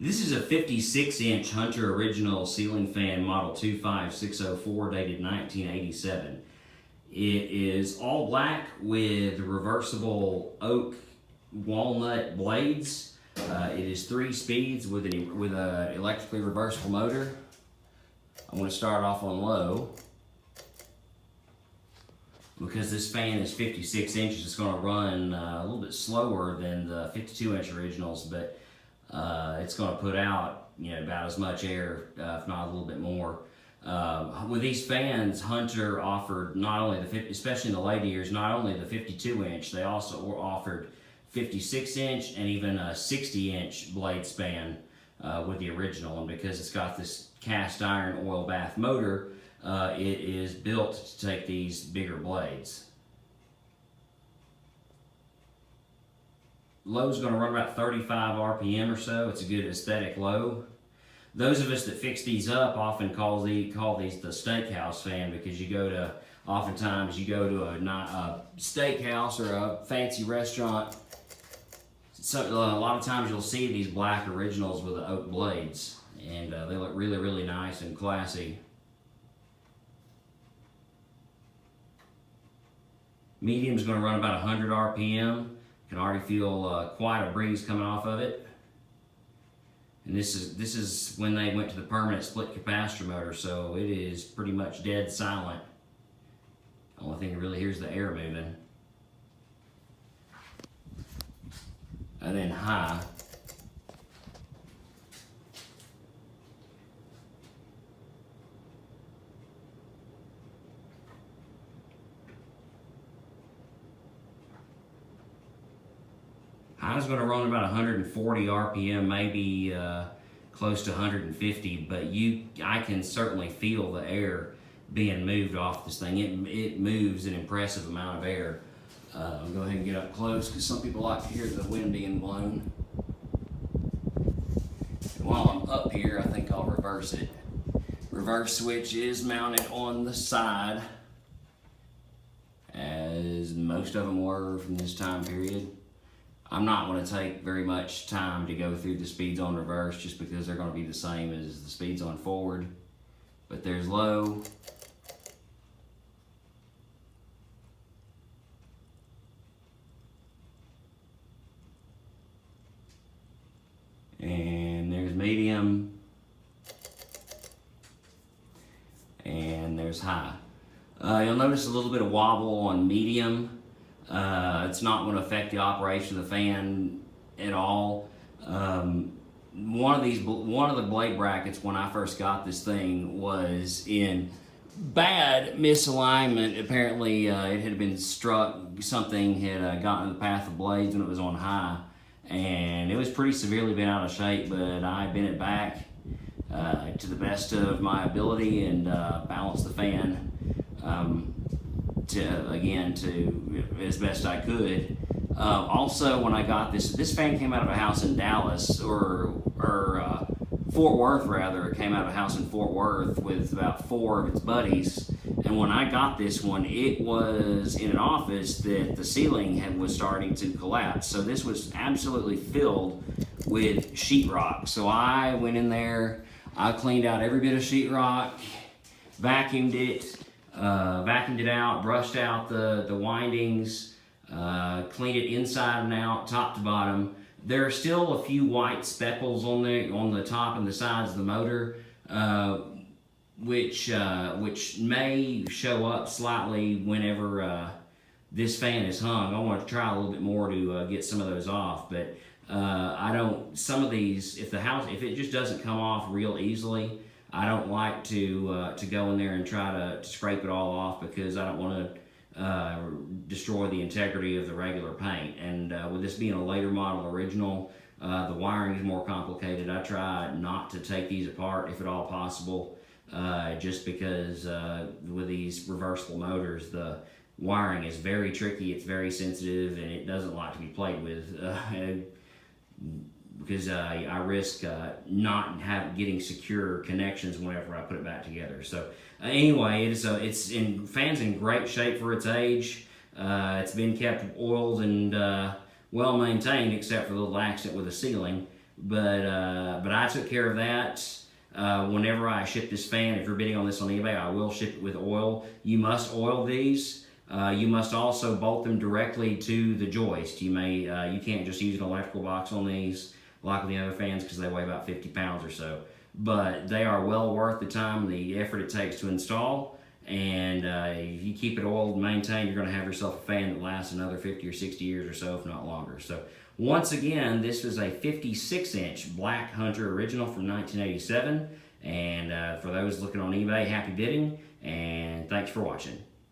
This is a 56-inch Hunter original ceiling fan model 25604 dated 1987. It is all black with reversible oak walnut blades. It is 3 speeds with an electrically reversible motor. I'm going to start off on low. Because this fan is 56 inches, it's going to run a little bit slower than the 52-inch originals, but it's going to put out about as much air, if not a little bit more. With these fans, Hunter offered not only especially in the later years, not only the 52-inch, they also offered 56-inch and even a 60-inch blade span with the original. And because it's got this cast iron oil bath motor, it is built to take these bigger blades. Low's going to run about 35 RPM or so. It's a good aesthetic low. Those of us that fix these up often call these the steakhouse fan, because oftentimes you go to a steakhouse or a fancy restaurant. So a lot of times you'll see these black originals with the oak blades, and they look really, really nice and classy. Medium's going to run about 100 RPM. You can already feel quite a breeze coming off of it. And this is when they went to the permanent split capacitor motor, so it is pretty much dead silent. The only thing you really hear is the air moving. And then high. High is going to run about 140 RPM, maybe close to 150, but I can certainly feel the air being moved off this thing. It moves an impressive amount of air. I'll go ahead and get up close because some people like to hear the wind being blown. And while I'm up here, I think I'll reverse it. Reverse switch is mounted on the side, as most of them were from this time period. I'm not going to take very much time to go through the speeds on reverse, just because they're going to be the same as the speeds on forward. But there's low. And there's medium. And there's high. You'll notice a little bit of wobble on medium. It's not going to affect the operation of the fan at all. One of the blade brackets when I first got this thing was in bad misalignment. Apparently, it had been struck. Something had gotten in the path of blades when it was on high, and it was pretty severely bent out of shape. But I bent it back to the best of my ability and balanced the fan. To as best I could. Also, when I got this fan came out of a house in Dallas, or Fort Worth rather. It came out of a house in Fort Worth with about 4 of its buddies. And when I got this one, it was in an office that the ceiling was starting to collapse. So this was absolutely filled with sheetrock. So I went in there, I cleaned out every bit of sheetrock, vacuumed it out, brushed out the windings, cleaned it inside and out, top to bottom. There are still a few white speckles on the top and the sides of the motor, which may show up slightly whenever this fan is hung. I want to try a little bit more to get some of those off, but some of these, if it just doesn't come off real easily, I don't like to go in there and try to scrape it all off, because I don't want to destroy the integrity of the regular paint. And with this being a later model original, the wiring is more complicated. I try not to take these apart if at all possible, just because with these reversible motors, the wiring is very tricky, it's very sensitive, and it doesn't like to be played with. Because I risk not getting secure connections whenever I put it back together. So anyway, fan's in great shape for its age. It's been kept oiled and well maintained, except for the little accident with the ceiling. but I took care of that. Whenever I ship this fan, if you're bidding on this on eBay, I will ship it with oil. You must oil these. You must also bolt them directly to the joist. You can't just use an electrical box on these like with the other fans because they weigh about 50 pounds or so. But they are well worth the time, the effort it takes to install. And if you keep it oiled and maintained, you're going to have yourself a fan that lasts another 50 or 60 years or so, if not longer. So once again, this is a 56-inch Black Hunter original from 1987. And for those looking on eBay, happy bidding, and thanks for watching.